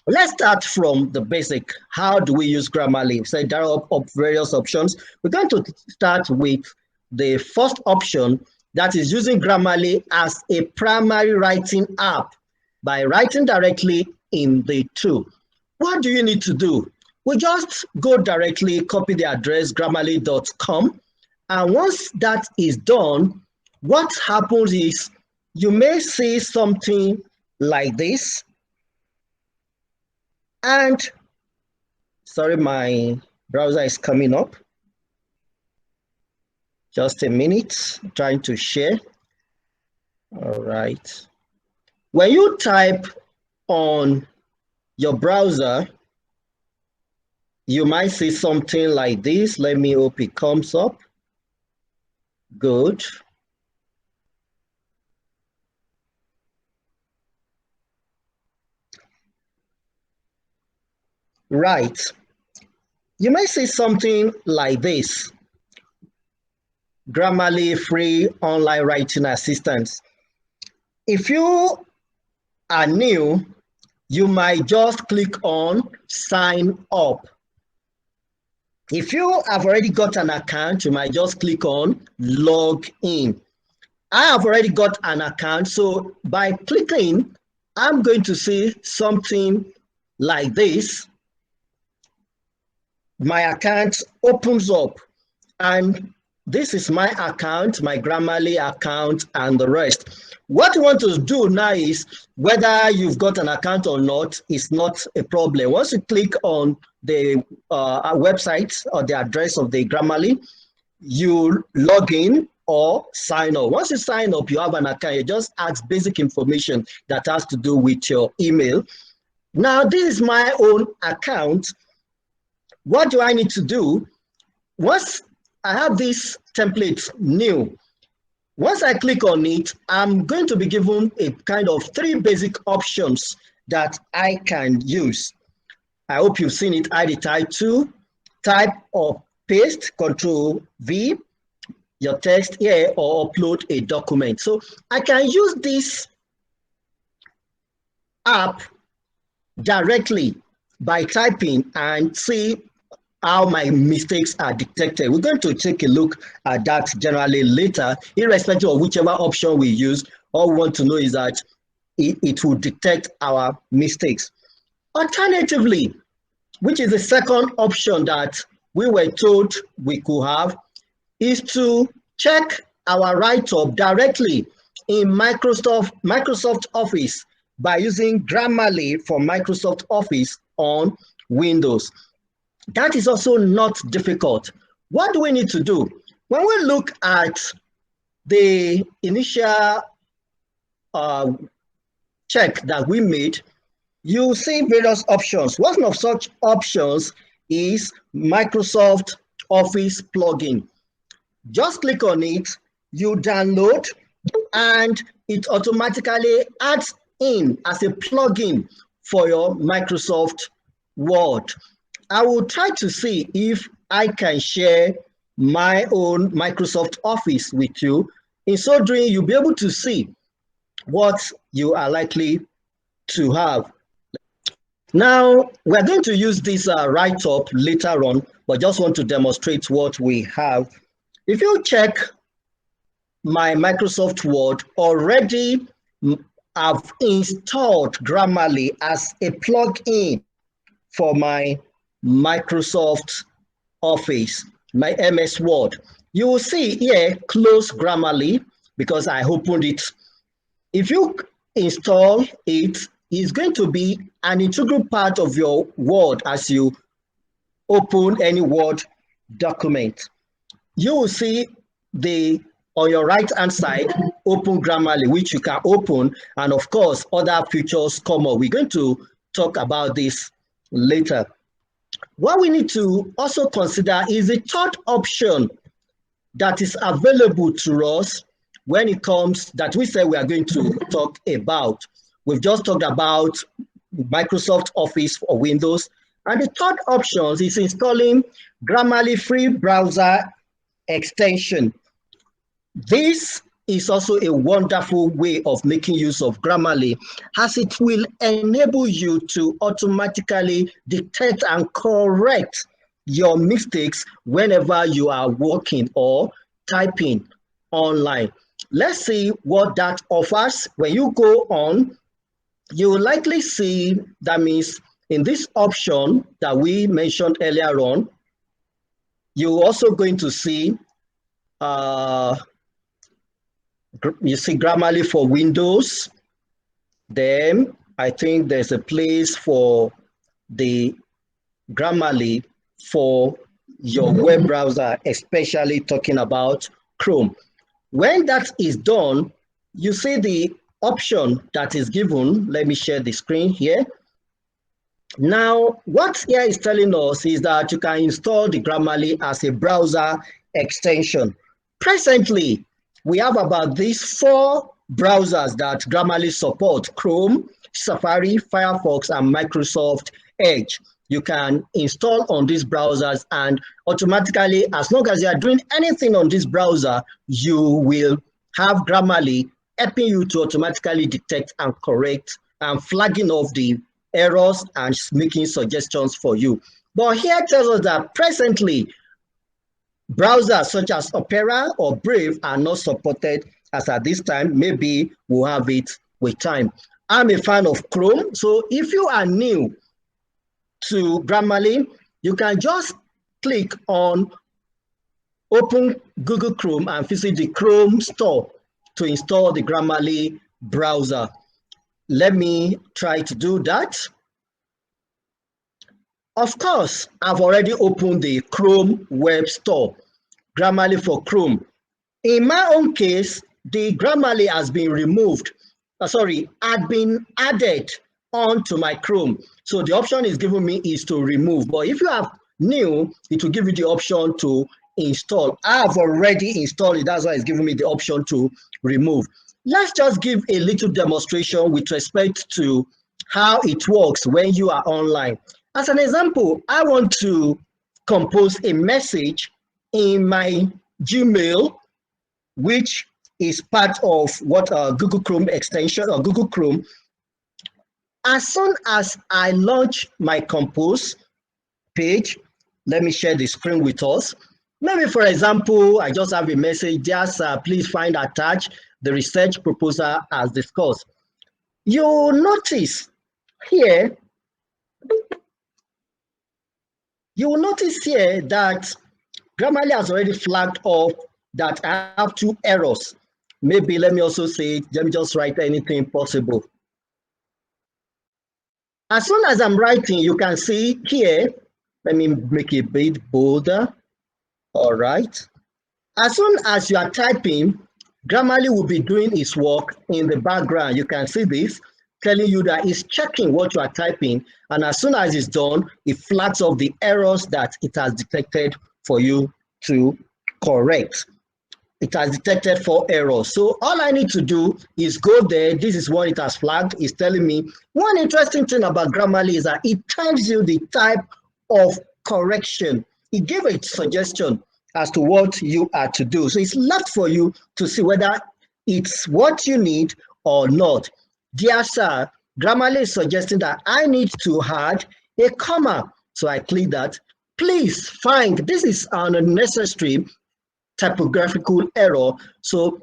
Let's start from the basic. How do we use Grammarly? So there are various options. We're going to start with the first option, that is using Grammarly as a primary writing app by writing directly in the tool. What do you need to do? We just go directly, copy the address grammarly.com, and once that is done, what happens is you may see something like this. And sorry, my browser is coming up. Just a minute, trying to share. All right. When you type on your browser, you might see something like this. Let me hope it comes up. Good. Right. You might see something like this. Grammarly free online writing assistance. If you are new, you might just click on sign up. If you have already got an account, you might just click on log in. I have already got an account, so by clicking, I'm going to see something like this. My account opens up, and this is my account, my Grammarly account, and the rest. What you want to do now is, whether you've got an account or not, is not a problem. Once you click on the website or the address of the Grammarly, you log in or sign up. Once you sign up, you have an account. You just ask basic information that has to do with your email. Now, this is my own account. What do I need to do? Once I have this template new, once I click on it, I'm going to be given a kind of 3 basic options that I can use. I hope you've seen it. ID type 2, type or paste, Control V, your text here, or upload a document. So I can use this app directly by typing and see how my mistakes are detected. We're going to take a look at that generally later, irrespective of whichever option we use. All we want to know is that it will detect our mistakes. Alternatively, which is the second option that we were told we could have, is to check our write-up directly in Microsoft Office by using Grammarly for Microsoft Office on Windows. That is also not difficult. What do we need to do? When we look at the initial check that we made, you see various options. One of such options is Microsoft Office plugin. Just click on it, you download, and it automatically adds in as a plugin for your Microsoft Word. I will try to see if I can share my own Microsoft Office with you. In so doing, you'll be able to see what you are likely to have. Now, we're going to use this write-up later on, but just want to demonstrate what we have. If you check my Microsoft Word, already I've installed Grammarly as a plugin for my Microsoft Office, my MS Word. You will see here, close Grammarly, because I opened it. If you install it, it's going to be an integral part of your Word as you open any Word document. You will see on your right-hand side, open Grammarly, which you can open, and of course, other features come up. We're going to talk about this later. What we need to also consider is the third option that is available to us when it comes that we say we are going to talk about. We've just talked about Microsoft Office for Windows. And the third option is installing Grammarly free browser extension. This is also a wonderful way of making use of Grammarly, as it will enable you to automatically detect and correct your mistakes whenever you are working or typing online. Let's see what that offers. When you go on, you will likely see, that means in this option that we mentioned earlier on, you're also going to see you see Grammarly for Windows. Then I think there's a place for the Grammarly for your web browser, especially talking about Chrome. When that is done, you see the option that is given. Let me share the screen here. Now, what here is telling us is that you can install the Grammarly as a browser extension. Presently, we have about these 4 browsers that Grammarly support: Chrome, Safari, Firefox, and Microsoft Edge. You can install on these browsers, and automatically, as long as you are doing anything on this browser, you will have Grammarly helping you to automatically detect and correct and flagging off the errors and making suggestions for you. But here tells us that presently, browsers such as Opera or Brave are not supported as at this time. Maybe we'll have it with time. I'm a fan of Chrome, so if you are new to Grammarly, you can just click on open Google Chrome and visit the Chrome store to install the Grammarly browser. Let me try to do that. Of course, I've already opened the Chrome web store, Grammarly for Chrome. In my own case, the Grammarly has been removed, had been added onto my Chrome. So the option is given me is to remove. But if you have new, it will give you the option to install. I've already installed it. That's why it's giving me the option to remove. Let's just give a little demonstration with respect to how it works when you are online. As an example, I want to compose a message in my Gmail, which is part of what Google Chrome extension or Google Chrome. As soon as I launch my compose page, let me share the screen with us. Maybe, for example, I just have a message, just please find attached the research proposal as discussed. You'll notice here, that Grammarly has already flagged off that I have 2 errors. Maybe let me also say, let me just write anything possible. As soon as I'm writing, you can see here, let me make it a bit bolder. All right. As soon as you are typing, Grammarly will be doing its work in the background. You can see this, telling you that it's checking what you are typing. And as soon as it's done, it flags off the errors that it has detected for you to correct. It has detected 4 errors. So all I need to do is go there. This is what it has flagged. It's telling me. One interesting thing about Grammarly is that it tells you the type of correction. It gives a suggestion as to what you are to do. So it's left for you to see whether it's what you need or not. Dear sir, Grammarly is suggesting that I need to add a comma. So I click that. Please find, this is an unnecessary typographical error. So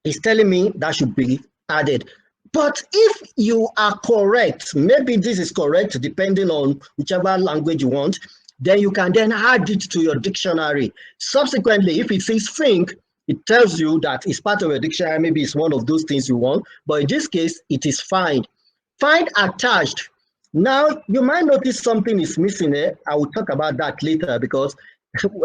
it's telling me that should be added. But if you are correct, maybe this is correct depending on whichever language you want, then you can then add it to your dictionary. Subsequently, if it says think, it tells you that it's part of your dictionary. Maybe it's one of those things you want. But in this case, it is find. Find attached. Now, you might notice something is missing here. I will talk about that later because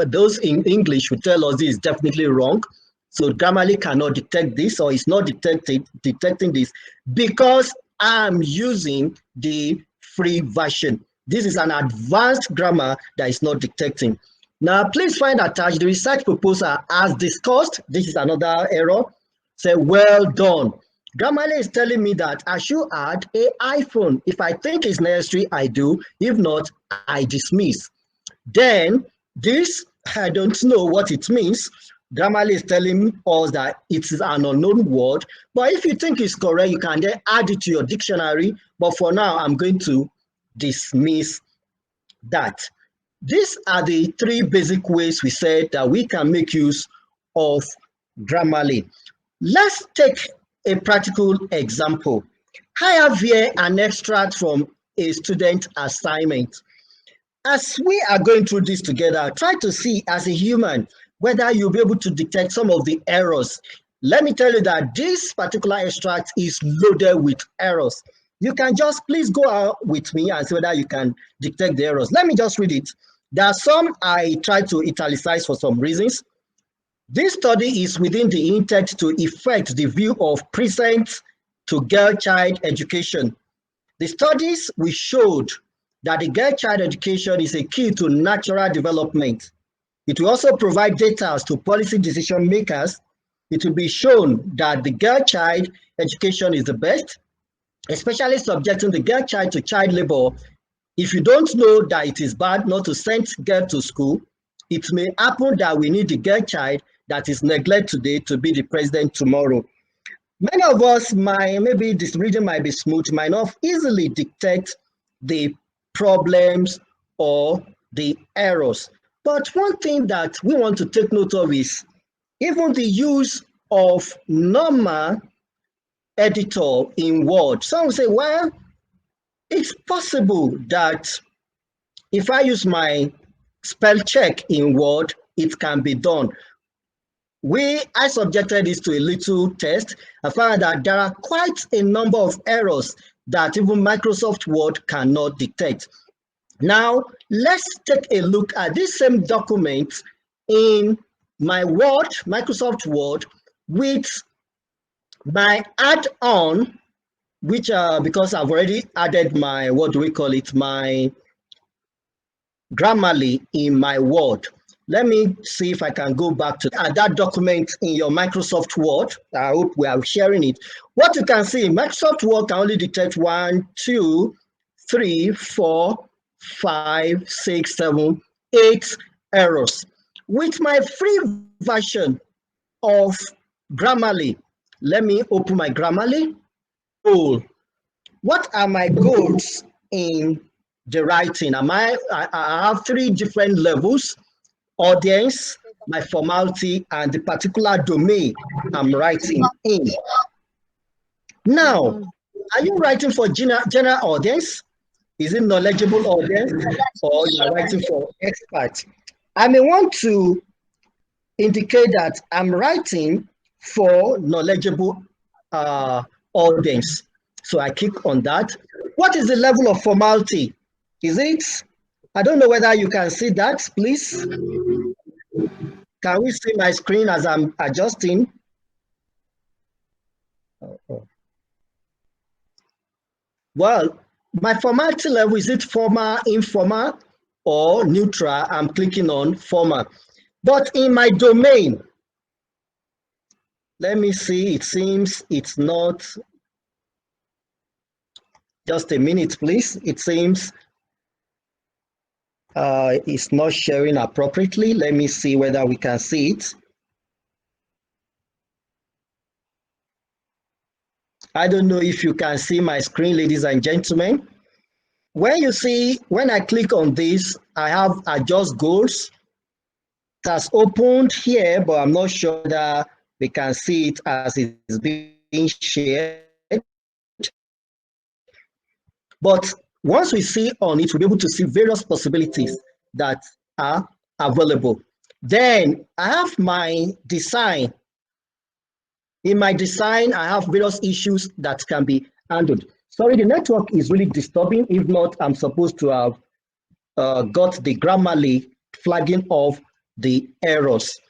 those in English will tell us this is definitely wrong. So Grammarly cannot detect this, or it's not detecting this because I'm using the free version. This is an advanced grammar that is not detecting. Now, please find attached the research proposal as discussed. This is another error. Say, well done. Grammarly is telling me that I should add a hyphen. If I think it's necessary, I do. If not, I dismiss. Then this, I don't know what it means, Grammarly is telling us that it is an unknown word, but if you think it's correct, you can then add it to your dictionary. But for now, I'm going to dismiss that. These are the three basic ways we said that we can make use of Grammarly. Let's take a practical example. I have here an extract from a student assignment. As we are going through this together, try to see as a human whether you'll be able to detect some of the errors. Let me tell you that this particular extract is loaded with errors. You can just please go out with me and see whether you can detect the errors. Let me just read it. There are some I try to italicize for some reasons. This study is within the intent to effect the view of present to girl-child education. The studies we showed that the girl-child education is a key to natural development. It will also provide data to policy decision makers. It will be shown that the girl-child education is the best, especially subjecting the girl child to child labor. If you don't know that it is bad not to send girl to school, it may happen that we need the girl child that is neglected today to be the president tomorrow. Many of us maybe this reading might be smooth, might not easily detect the problems or the errors. But one thing that we want to take note of is even the use of normal editor in Word. Some will say, well, it's possible that if I use my spell check in Word, it can be done. I subjected this to a little test. I found that there are quite a number of errors that even Microsoft Word cannot detect. Now, let's take a look at this same document in my Word, Microsoft Word, with my add-on, which because I've already added my, what do we call it, my Grammarly in my Word. Let me see if I can go back to that document in your Microsoft Word. I hope we are sharing it. What you can see, Microsoft Word can only detect 1, 2, 3, 4, 5, 6, 7, 8 errors. With my free version of Grammarly, let me open my Grammarly. Goal. What are my goals in the writing? I have 3 different levels: audience, my formality, and the particular domain I'm writing in. Now, are you writing for general audience? Is it knowledgeable audience, or you are writing for experts? I may want to indicate that I'm writing for knowledgeable audience. So I click on that. What is the level of formality? Is it, I don't know whether you can see that, please. Can we see my screen as I'm adjusting? Well, my formality level, is it formal, informal, or neutral? I'm clicking on formal. But in my domain, let me see, it seems it's not. Just a minute, please. It seems it's not sharing appropriately. Let me see whether we can see it. I don't know if you can see my screen, ladies and gentlemen. When I click on this, I have adjust goals. It has opened here, but I'm not sure that we can see it as it's being shared. But once we see on it, we'll be able to see various possibilities that are available. Then I have my design. In my design, I have various issues that can be handled. Sorry, the network is really disturbing. If not, I'm supposed to have got the Grammarly flagging of the errors.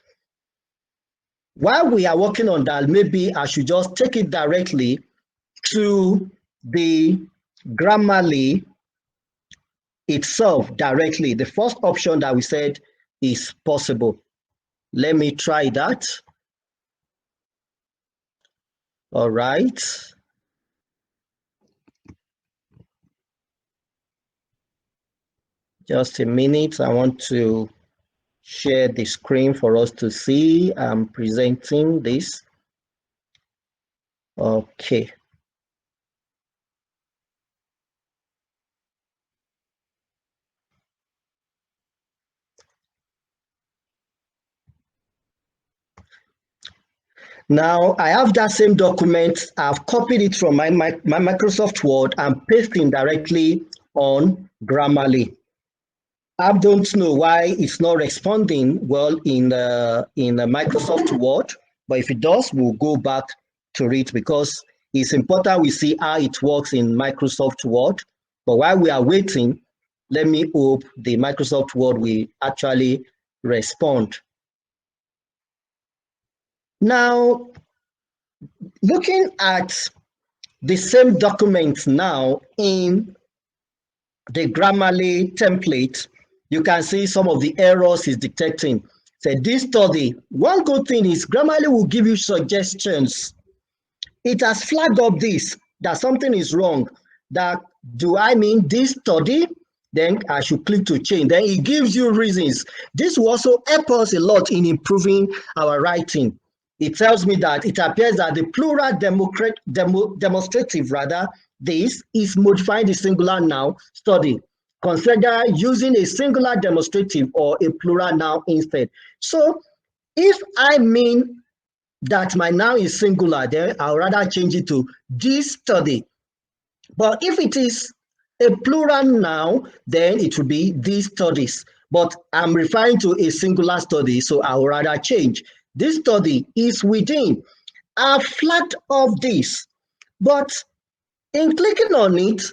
While we are working on that, maybe I should just take it directly to the Grammarly itself directly. The first option that we said is possible. Let me try that. All right. Just a minute. I want to share the screen for us to see. I'm presenting this. Okay. Now I have that same document. I've copied it from my Microsoft Word and pasting directly on Grammarly. I don't know why it's not responding well in the Microsoft Word, but if it does, we'll go back to it because it's important we see how it works in Microsoft Word. But while we are waiting, let me hope the Microsoft Word will actually respond. Now, looking at the same document now in the Grammarly template, you can see some of the errors it's detecting. So this study, one good thing is Grammarly will give you suggestions. It has flagged up this, that something is wrong. That do I mean this study? Then I should click to change. Then it gives you reasons. This will also help us a lot in improving our writing. It tells me that it appears that the plural demonstrative, rather, this is modifying the singular noun study. Consider using a singular demonstrative or a plural noun instead. So if I mean that my noun is singular, then I'll rather change it to this study. But if it is a plural noun, then it will be these studies. But I'm referring to a singular study, so I will rather change. This study is within. I've flagged off this, but in clicking on it,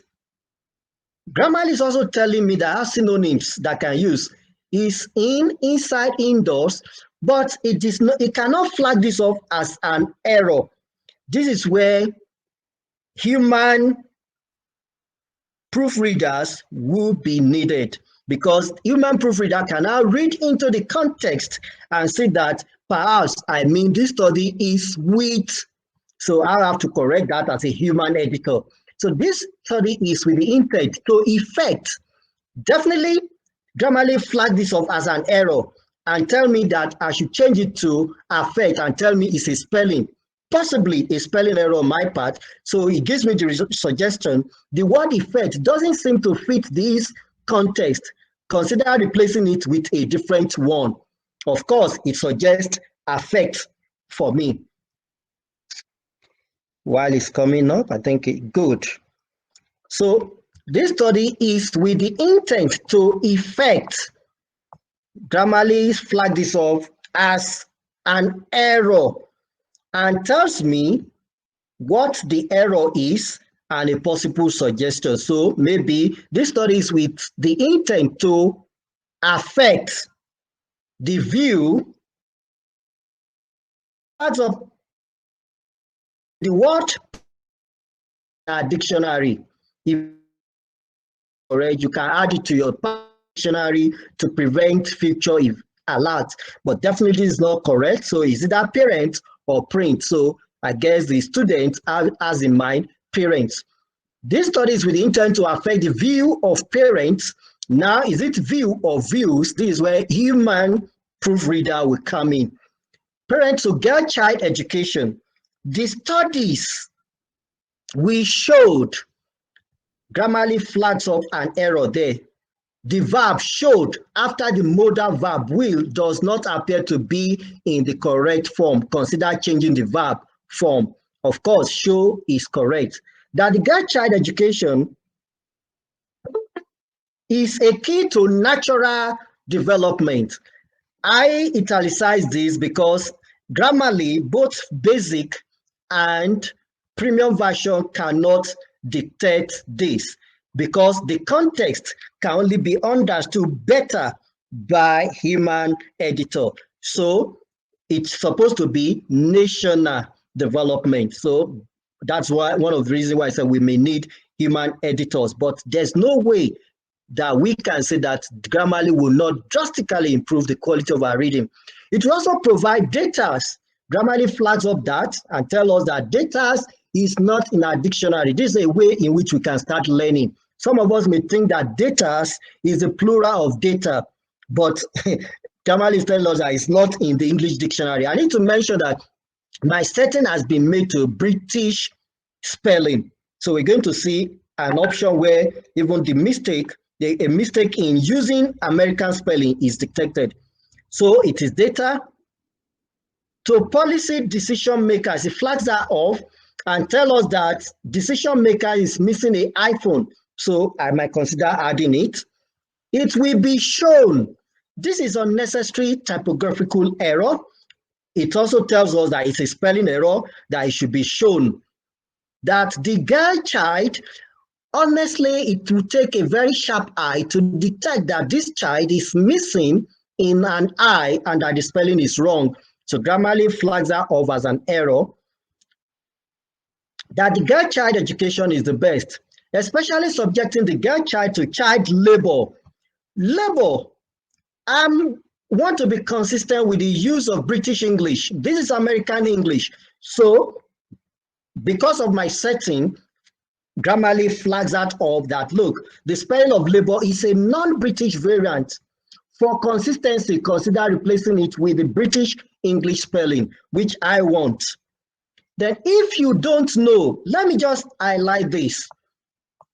Grammarly is also telling me that I have synonyms that I can use. Is in, inside, indoors, but it cannot flag this off as an error. This is where human proofreaders will be needed, because human proofreader can now read into the context and see that perhaps I mean this study is with, so I have to correct that as a human editor. So this study is with the intent to effect. Definitely Grammarly flag this off as an error and tell me that I should change it to affect and tell me it's a spelling, possibly a spelling error on my part. So it gives me the suggestion. The word effect doesn't seem to fit this context. Consider replacing it with a different one. Of course, it suggests affect for me. While it's coming up, I think it's good. So this study is with the intent to effect. Grammarly flag this off as an error and tells me what the error is and a possible suggestion. So maybe this study is with the intent to affect the view of the word dictionary. If you can add it to your dictionary to prevent future alerts, but definitely is not correct. So is it that parent or print? So I guess the student has in mind parents. This study is with the intent to affect the view of parents. Now, is it view or views? This is where human proofreader will come in. Parents to get child education. The studies we showed, Grammarly flags up an error there. The verb showed after the modal verb will does not appear to be in the correct form. Consider changing the verb form. Of course, show is correct. That the get child education is a key to natural development. I italicize this because Grammarly, both basic and premium version cannot detect this, because the context can only be understood better by human editor. So it's supposed to be national development. So that's why one of the reasons why I said we may need human editors, but there's no way that we can say that Grammarly will not drastically improve the quality of our reading. It will also provide data. Grammarly flags up that and tell us that data is not in our dictionary. This is a way in which we can start learning. Some of us may think that data is the plural of data, but Grammarly is telling us that it's not in the English dictionary. I need to mention that my setting has been made to British spelling. So we're going to see an option where even a mistake in using American spelling is detected. So it is data to policy decision makers. It flags that off and tell us that decision maker is missing a hyphen. So I might consider adding it. It will be shown. This is unnecessary typographical error. It also tells us that it's a spelling error, that it should be shown. That the girl child, honestly, it will take a very sharp eye to detect that this child is missing in an I and that the spelling is wrong. So Grammarly flags that off as an error. That the girl child education is the best, especially subjecting the girl child to child labor. Labor, I want to be consistent with the use of British English. This is American English. So because of my setting, Grammarly flags that off that, look, the spelling of labor is a non-British variant. For consistency, consider replacing it with the British English spelling, which I want. Then if you don't know, let me just highlight this.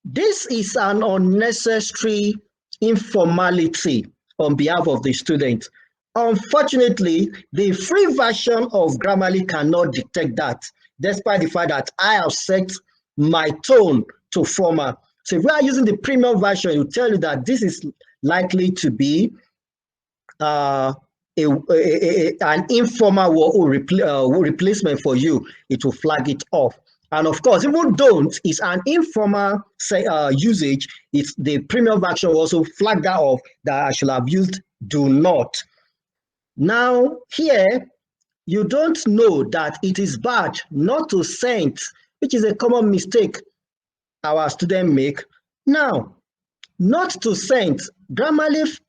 This is an unnecessary informality on behalf of the student. Unfortunately, the free version of Grammarly cannot detect that, despite the fact that I have set my tone to formal. So if we are using the premium version, it will tell you that this is likely to be an informal replacement for you. It will flag it off. And of course, even don't is an informal usage. It's the premium version will also flag that off that I should have used do not. Now here, you don't know that it is bad not to send, which is a common mistake our students make. Now, not to send, Grammarly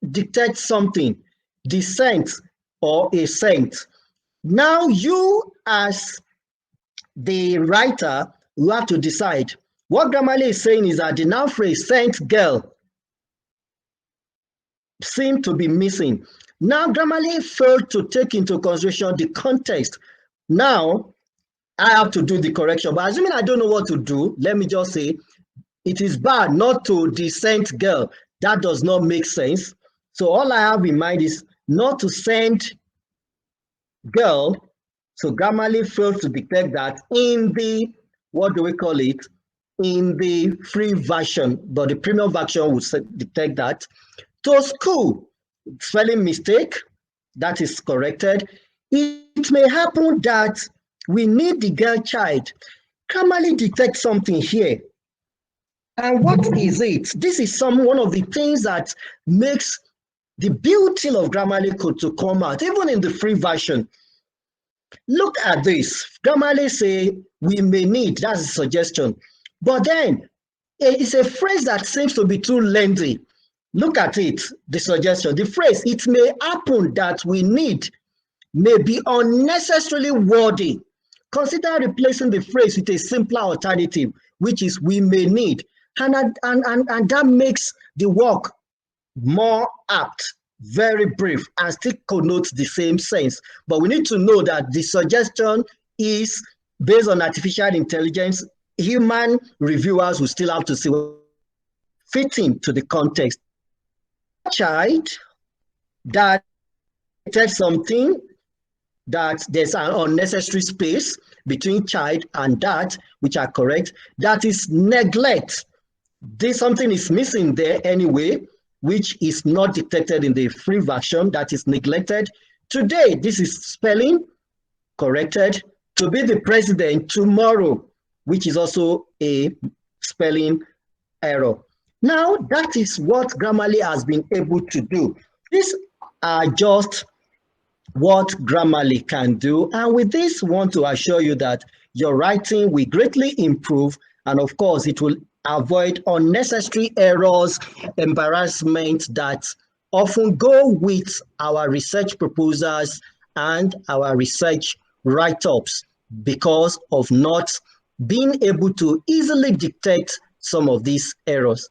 detects something, dissent or a sent. Now you as the writer, you have to decide. What Grammarly is saying is that the noun phrase sent girl seem to be missing. Now Grammarly failed to take into consideration the context. Now I have to do the correction, but assuming I don't know what to do, let me just say it is bad not to dissent girl. That does not make sense. So all I have in mind is not to send girl. So Grammarly failed to detect that in the, what do we call it, in the free version, but the premium version will detect that. To school, spelling mistake, that is corrected. It may happen that we need the girl child. Grammarly detects something here. And what is it? This is one of the things that makes the beauty of Grammarly code to come out, even in the free version. Look at this. Grammarly say we may need, that's a suggestion. But then it's a phrase that seems to be too lengthy. Look at it, the suggestion. The phrase, it may happen that we need, may be unnecessarily wordy. Consider replacing the phrase with a simpler alternative, which is we may need. And that makes the work more apt, very brief, and still connotes the same sense. But we need to know that the suggestion is based on artificial intelligence. Human reviewers will still have to see what fitting to the context. Child that detects something, that there's an unnecessary space between child and that, which are correct, that is neglect. Something is missing there anyway, which is not detected in the free version, that is neglected. Today, this is spelling, corrected. To be the president tomorrow, which is also a spelling error. Now, that is what Grammarly has been able to do. These are just what Grammarly can do. And with this, I want to assure you that your writing will greatly improve. And of course, it will avoid unnecessary errors, embarrassment that often go with our research proposals and our research write-ups because of not being able to easily detect some of these errors.